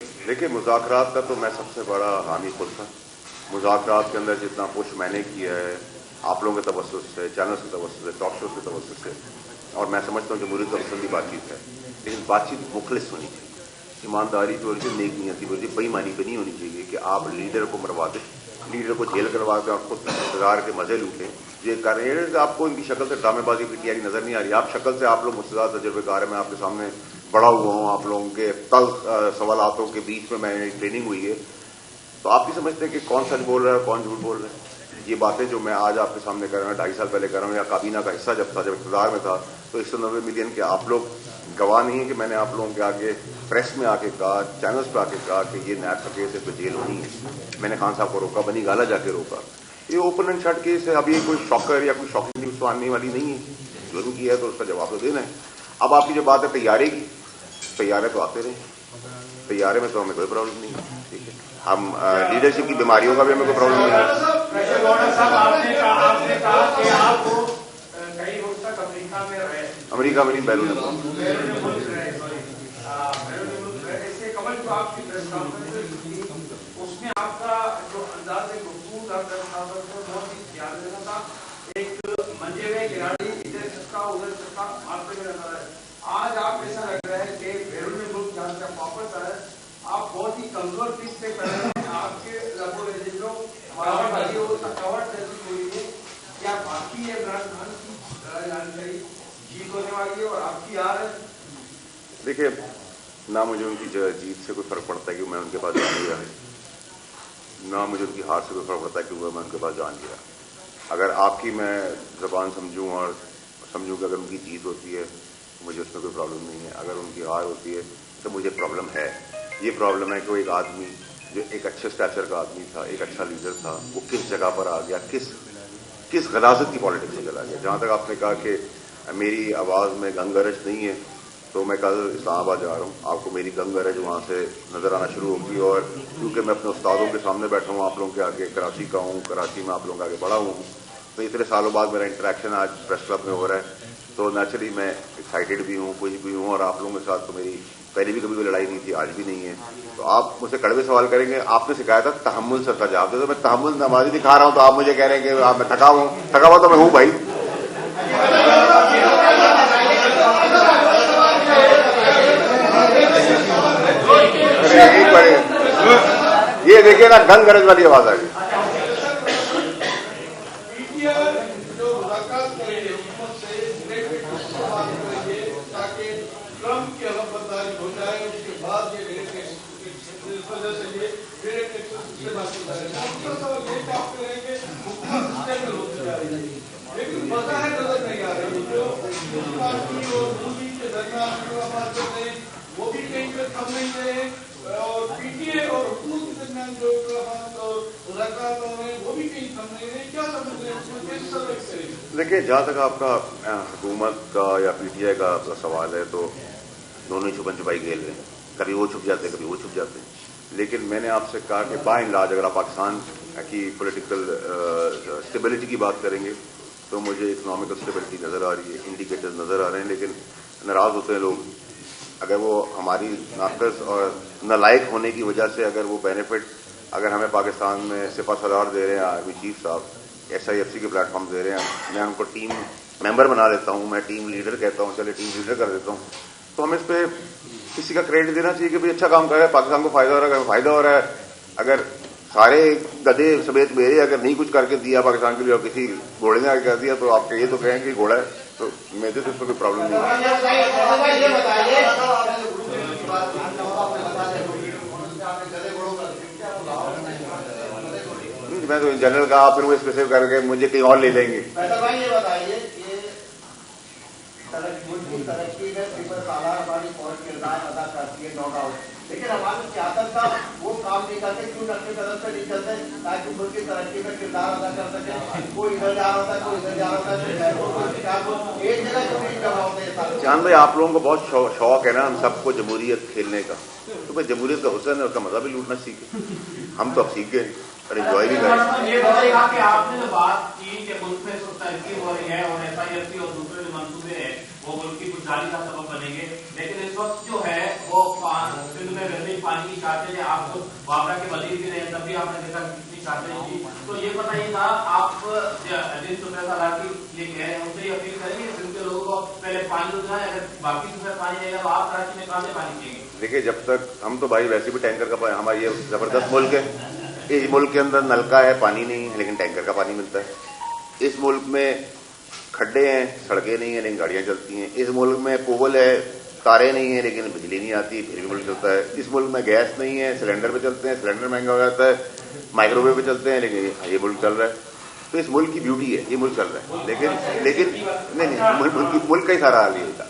देखिए, मुज़ाकरात का तो मैं सबसे बड़ा हामी खुद था। मुज़ाकरात के अंदर जितना पुश मैंने किया है आप लोगों के तवज्जुह से, चैनल्स के तवज्जुह से, टॉक शोज के तवज्जुह से, और मैं समझता हूँ जमहूरियत का पसंदी बातचीत है, लेकिन बातचीत मुखलिस होनी चाहिए, ईमानदारी की वजह से, नेक नियति की वजह से, बेईमानी पे नहीं होनी चाहिए कि आप लीडर को मरवा दें, लीडर को जेल करवा के आप खुद इंतजार के मजे लूटें। ये कर रहे हैं, आपको इनकी शक्ल से ड्रामेबाजी की तैयारी नजर नहीं आ रही। आप शक्ल से आप लोग मुझसे तजुर्बेकार है, मैं आपके सामने बड़ा हुआ हूँ, आप लोगों के सवालों के बीच में मैंने ट्रेनिंग हुई है, तो आप भी समझते हैं कि कौन सच बोल रहा है कौन झूठ बोल रहा है। ये बातें जो मैं आज आपके सामने कर रहा हूँ 2.5 साल पहले कर रहा हूँ, या काबीना का हिस्सा जब इक़्तिदार में था, तो 190 मिलियन के आप लोग गवाह नहीं है कि मैंने आप लोगों के आगे प्रेस में आके कहा, चैनल्स पे आके कहा कि ये नैब का केस है तो जेल होनी है। मैंने खान साहब को रोका, बनी गाला जाके रोका। ये ओपन एंड शट केस है, अब ये कोई शॉकर या कोई शॉकिंग न्यूज तो आने वाली नहीं है। जुर्म किया है तो उसका जवाब तो देना है। अब आपकी जो बात है तैयारी की, तैयारे तो आते रहे, तैयारे में तो हमें कोई प्रॉब्लम नहीं है। ठीक है, हम लीडरशिप की बीमारियों का भी हमें कोई प्रॉब्लम नहीं है। अमेरिका में नहीं, बैरून उसमें आपका जो अंदाज है बहुत ही ध्यान देना था। एक मंजे में खिलाड़ी इधर चक्का उधर चक्का मारते हुए नजर आए। आज आप ऐसा लग रहा है कि बैरून मुल्क जहाँ से वापस आए, आप बहुत ही कमजोर पिच पे खड़े हैं। आपके लगभग जो थकावट जैसी हुई है, क्या बाकी है इमरान खान की जानकारी जीत होने वाली है और आपकी हार है? देखिए, ना मुझे उनकी जीत से कोई फर्क पड़ता है कि मैं उनके पास जान गया है, ना मुझे उनकी हार से कोई फर्क पड़ता है कि मैं उनके पास जान गया। अगर आपकी मैं जबान समझूं और समझूं कि अगर उनकी जीत होती है तो मुझे उसमें कोई प्रॉब्लम नहीं है, अगर उनकी हार होती है तो मुझे प्रॉब्लम है। ये प्रॉब्लम है कि वो एक आदमी जो एक अच्छे स्टैचर का आदमी था, एक अच्छा लीडर था, वो किस जगह पर आ गया, किस गलाजत की पॉलिटिक्स में चला गया। जहां तक आपने कहा कि मेरी आवाज़ में गंगरज नहीं है, तो मैं कल इस्लामाबाद जा रहा हूँ, आपको मेरी गंगरज वहाँ से नजर आना शुरू होगी। और क्योंकि मैं अपने उस्तादों के सामने बैठा हूँ, आप लोगों के आगे, कराची का हूँ, कराची में आप लोगों के आगे बड़ा हूँ, तो इतने सालों बाद मेरा इंटरेक्शन आज प्रेस क्लब में हो रहा है, तो नेचुरली मैं एक्साइटेड भी हूँ, कुछ भी हूँ। और आप लोगों के साथ तो मेरी पहले भी कभी कोई लड़ाई नहीं थी, आज भी नहीं है। तो आप मुझसे कड़वे सवाल करेंगे, आपने सिखाया था तहम्मुल से उसका जवाब दे दो। मैं तहम्मुल नमाजी दिखा रहा हूँ तो आप मुझे कह रहे हैं कि आप मैं थका हुआ तो मैं हूँ भाई। एक बार ये देखिए ना, गंग गरज वाली आवाज आ गई। वो भी कहीं पे थम नहीं रहे, और पीटीए और हुकूमत के दरमियान जो मुज़ाकरात हो रहे हैं वो भी कहीं थम नहीं रहे। क्या समझ रहे हैं? देखिए, जहाँ तक आपका हुकूमत का या पीटीआई का सवाल है, तो दोनों ही छुपन छुपाई खेल रहे हैं। कभी वो छुप जाते हैं, कभी वो छुप जाते हैं। लेकिन मैंने आपसे कहा कि बाय एंड लार्ज अगर आप पाकिस्तान की पॉलिटिकल स्टेबिलिटी की बात करेंगे तो मुझे इकोनॉमिकल स्टेबिलिटी नजर आ रही है, इंडिकेटर्स नजर आ रहे हैं। लेकिन नाराज होते हैं लोग अगर वो हमारी नाकस और नालायक होने की वजह से अगर वो बेनिफिट अगर हमें पाकिस्तान में सिपा सलार दे रहे हैं, आर्मी चीफ साहब SIFC के प्लेटफॉर्म दे रहे हैं, मैं उनको टीम मेंबर बना देता हूं, मैं टीम लीडर कहता हूं, चले टीम लीडर कर देता हूं, तो हमें इस पे किसी का क्रेडिट देना चाहिए कि भाई अच्छा काम कर रहा है, पाकिस्तान को फायदा हो रहा है। अगर फायदा हो रहा है, अगर सारे गधे समेत मेरे अगर नहीं कुछ करके दिया पाकिस्तान के लिए और किसी घोड़े ने आगे कर दिया, तो आप ये तो कहें कि घोड़ा है, तो मेरे से इसमें कोई प्रॉब्लम नहीं है। मैं तो इन जनरल का आप फिर वो स्पेसिफिक करके मुझे कहीं और ले लेंगे। ये बताइए कि तरक्की में पीपल्स आधार हमारी बहुत किरदार अदा करती है, नो डाउट, लेकिन हमारी सियासत का वो काम नहीं करते, क्यों अपनी तरफ से नहीं चलते ताकि मुल्क की तरक्की में किरदार अदा कर सके। कोई इधर जा रहा था, कोई इधर जा रहा था, एक जगह को नहीं जमा होते। चांद भाई, आप लोगों को बहुत शौक है ना हम सबको जमहूरियत खेलने का, तो भाई जमहूरियत का हुस्न है, उसका मजा भी लूटना सीखे। हम तो अब सीख गए और एंजॉय भी करें। आपने जो बात की कि मुल्क में तरक्की हो रही है और SIFC और दूसरे जो मंसूबे हैं वो मुल्क की खुशहाली का सबब बनेंगे, लेकिन इस वक्त जो है वो सिंध में वैसे ही पानी की शॉर्टेज है, आप तो बाबरा के वजीर भी रहे, तब भी आपने देखा कितनी शॉर्टेज थी। तो ये बताइए था आप जिन सुबह राठी ये कह रहे हैं उनसे अपील करेंगे सिंध के लोगों को पहले पानी उतना है, अगर बाकी सुबह पानी रहेगा तो आप कराची में कहाँ से पानी चाहिए? देखिए, जब तक हम तो भाई वैसे भी टैंकर का, हमारा ये जबरदस्त मुल्क है, इस मुल्क के अंदर नलका है, पानी नहीं है, लेकिन टैंकर का पानी मिलता है। इस मुल्क में खड्डे हैं, सड़कें नहीं है, लेकिन गाड़ियां चलती हैं। इस मुल्क में पोल है, तारें नहीं है, लेकिन बिजली नहीं आती, फिर भी मुल्क चलता है। इस मुल्क में गैस नहीं है, सिलेंडर पे चलते हैं, सिलेंडर महंगा हो जाता है, माइक्रोवेव पे चलते हैं, लेकिन ये मुल्क चल रहा है। तो इस मुल्क की ब्यूटी है, ये मुल्क चल रहा है। लेकिन नहीं, मुल्क का ही सारा हाल ये होता है।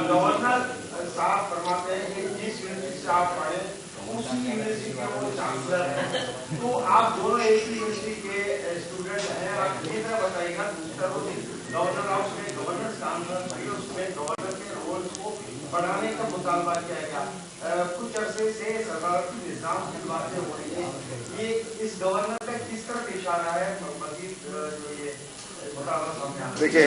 गवर्नर साहब फरमाते हैं कि जिस यूनिवर्सिटी से आप पढ़े उसी यूनिवर्सिटी के वो चांसलर हैं, तो आप दोनों एक ही यूनिवर्सिटी के स्टूडेंट हैं। आप ये तरह बताइएगा, दूसरा वो गवर्नर हाउस में गवर्नर काउंसिल उसमें गवर्नर के रोल्स को बढ़ाने का मुतालबा किया गया। कुछ अरसे से सदारती निजाम की बातें हो रही है, ये इस गवर्नर का किस तरफ इशारा है? मजीद जो ये देखिए,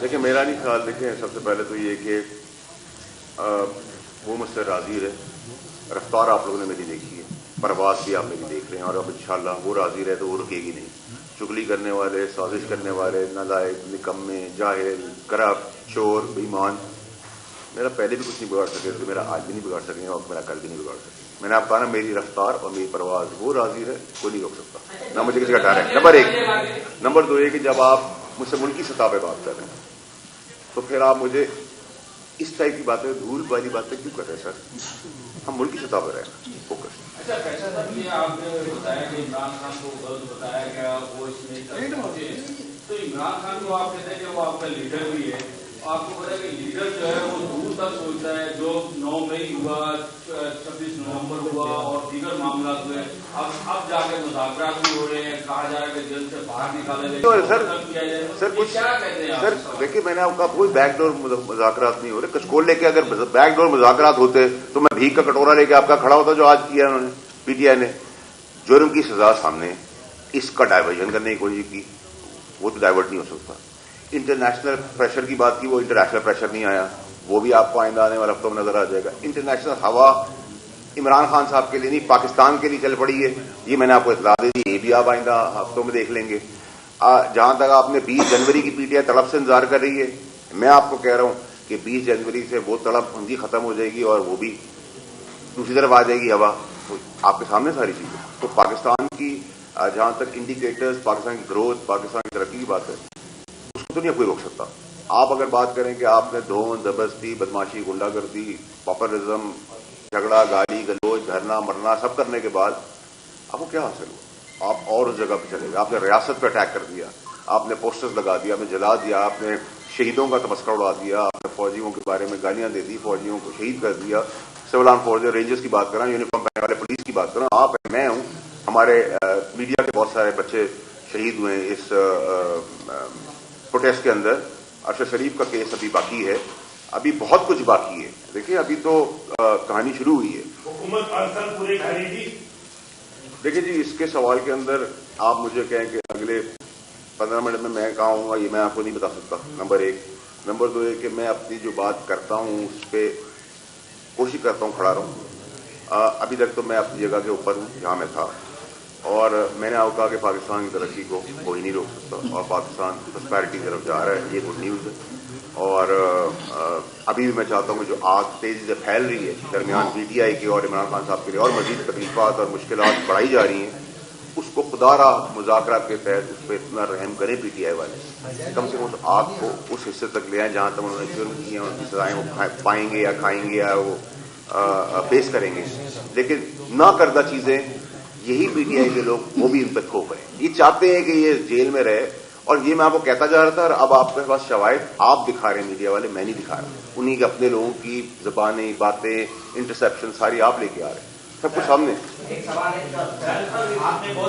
देखिए मेरा नहीं ख्याल। देखिए, सबसे पहले तो ये कि वो मुझसे राजी रहे, रफ्तार आप लोगों ने मेरी देखी है, परवाज भी आप मेरी देख रहे हैं, और अब इंशाल्लाह वो राजी रहे तो वो रुकेगी नहीं। चुगली करने वाले, साजिश करने वाले, नालायक, निकम्मे, जाहिल, करप्ट, चोर, बेईमान, मेरा पहले भी कुछ नहीं बिगाड़ सके, तो मेरा आज भी नहीं बिगाड़ सकेंगे और मेरा कल भी नहीं बिगाड़ सकेंगे। मैंने आपको कहा ना, मेरी रफ्तार और मेरी परवाज, वो राजी रहे, कोई नहीं रोक सकता, ना मुझे किसी का डर है। नंबर एक। नंबर दो ये कि जब आप मुझसे मुल्की सतह पर बात कर रहे हैं तो फिर आप मुझे इस टाइप की बातें, धूल वाली बातें क्यों कर रहे हैं सर? हम मुल्की सतह पर हैं, फोकस। अच्छा फैसला साहब, ये आपने बताया कि इमरान खान को गलत बताया गया, वो इसमें तो इमरान खान को आप कहते हैं कि वो आपका लीडर भी है, आपको पता है कि लीडर जो है वो दूर तक सोचता है। जो 9 मई हुआ, 26 नवंबर हुआ और दीगर मामला हुए, अब जाके मुज़ाकरात भी हो रहे हैं, कहा जा रहा है कि जेल से बाहर निकाले गए। तो सर कुछ क्या कहते हैं सर? देखिए, मैंने आपका कोई बैकडोर मुज़ाकरात नहीं हो रहे। कचकोल लेके अगर बैकडोर मुज़ाकरात होते तो मैं भीख का कटोरा लेके आपका खड़ा होता, जो आज किया उन्होंने पीटीआई ने। जुर्म की सजा सामने, इसका डाइवर्जन करने की कोशिश की, वो तो डाइवर्ट नहीं हो सकता। इंटरनेशनल प्रेशर की बात की, वो इंटरनेशनल प्रेशर नहीं आया, वो भी आपको आइंदा आने वाले हफ्तों में नजर आ जाएगा। इंटरनेशनल हवा इमरान खान साहब के लिए नहीं, पाकिस्तान के लिए चल पड़ी है, ये मैंने आपको इत्तला दे दी, ये भी आप आइंदा हफ्तों में देख लेंगे। जहां तक आपने 20 जनवरी की पीटीआई तड़प से इंतजार कर रही है, मैं आपको कह रहा हूं कि 20 जनवरी से वो तड़प उनकी खत्म हो जाएगी और वो भी दूसरी तरफ आ जाएगी हवा। तो आपके सामने सारी चीजें। तो पाकिस्तान की जहां तक इंडिकेटर्स, पाकिस्तान की ग्रोथ, पाकिस्तान की तरक्की की बात है, उसको तो नहीं कोई रोक सकता। आप अगर बात करें कि आपने धोन, जबरदस्ती, बदमाशी, गुंडागर्दी, पॉपुलिज्म, झगड़ा, गाली गलोच, धरना मरना सब करने के बाद आपको क्या हासिल हुआ? आप और उस जगह पर चले गए, आपने रियासत पर अटैक कर दिया, आपने पोस्टर्स लगा दिया, आपने जला दिया, आपने शहीदों का तमस्करा उड़ा दिया, आपने फौजियों के बारे में गालियां दे दी, फौजियों को शहीद कर दिया। सिविल आर्म फोर्सेज, रेंजर्स की बात कर रहा हूं, यूनिफॉर्म पहनने वाले पुलिस की बात कर रहा हूं, आप मैं हूं, हमारे मीडिया के बहुत सारे बच्चे शहीद हुए इस प्रोटेस्ट के अंदर। अरशद शरीफ का केस अभी बाकी है, अभी बहुत कुछ बाकी है। देखिए, अभी तो कहानी शुरू हुई है। हुकूमत पाकिस्तान पूरी खरीदी। देखिए जी, इसके सवाल के अंदर आप मुझे कहें कि अगले 15 मिनट में मैं कहाँ हूँगा, ये मैं आपको नहीं बता सकता, नंबर एक। नंबर दो है कि मैं अपनी जो बात करता हूँ उस पर कोशिश करता हूँ खड़ा रहूँ। अभी तक तो मैं अपनी जगह के ऊपर हूँ जहाँ मैं था, और मैंने आपको कहा कि पाकिस्तान की तरक्की को कोई नहीं रोक सकता, और पाकिस्तान प्रॉस्पेरिटी की तरफ जा रहा है, ये गुड न्यूज़ है। और अभी भी मैं चाहता हूँ कि जो आग तेजी से फैल रही है दरमियान पीटीआई के और इमरान खान साहब के लिए, और मजीद तकलीफात और मुश्किलात बढ़ाई जा रही हैं, उसको खुदारा मुज़ाकरात के तहत उस पर इतना रहम करें पीटीआई वाले, कम से कम उस आग को उस हिस्से तक ले आए जहाँ तक उन्होंने जुर्म किए हैं, उनकी सजाएं वो पाएंगे या खाएंगे या वो पेश करेंगे। लेकिन ना करदा चीज़ें यही पीटीआई के लोग वो भी इन पर थोप रहे हैं। ये चाहते हैं कि ये जेल में रहे, और ये मैं आपको कहता जा रहा था, और अब आपके पास शवाहिद आप दिखा रहे हैं, मीडिया वाले, मैं नहीं दिखा रहा। उन्हीं के अपने लोगों की ज़बानें, बातें, इंटरसेप्शन सारी आप लेके आ रहे हैं, सब कुछ सामने। एक सवाल है, आपने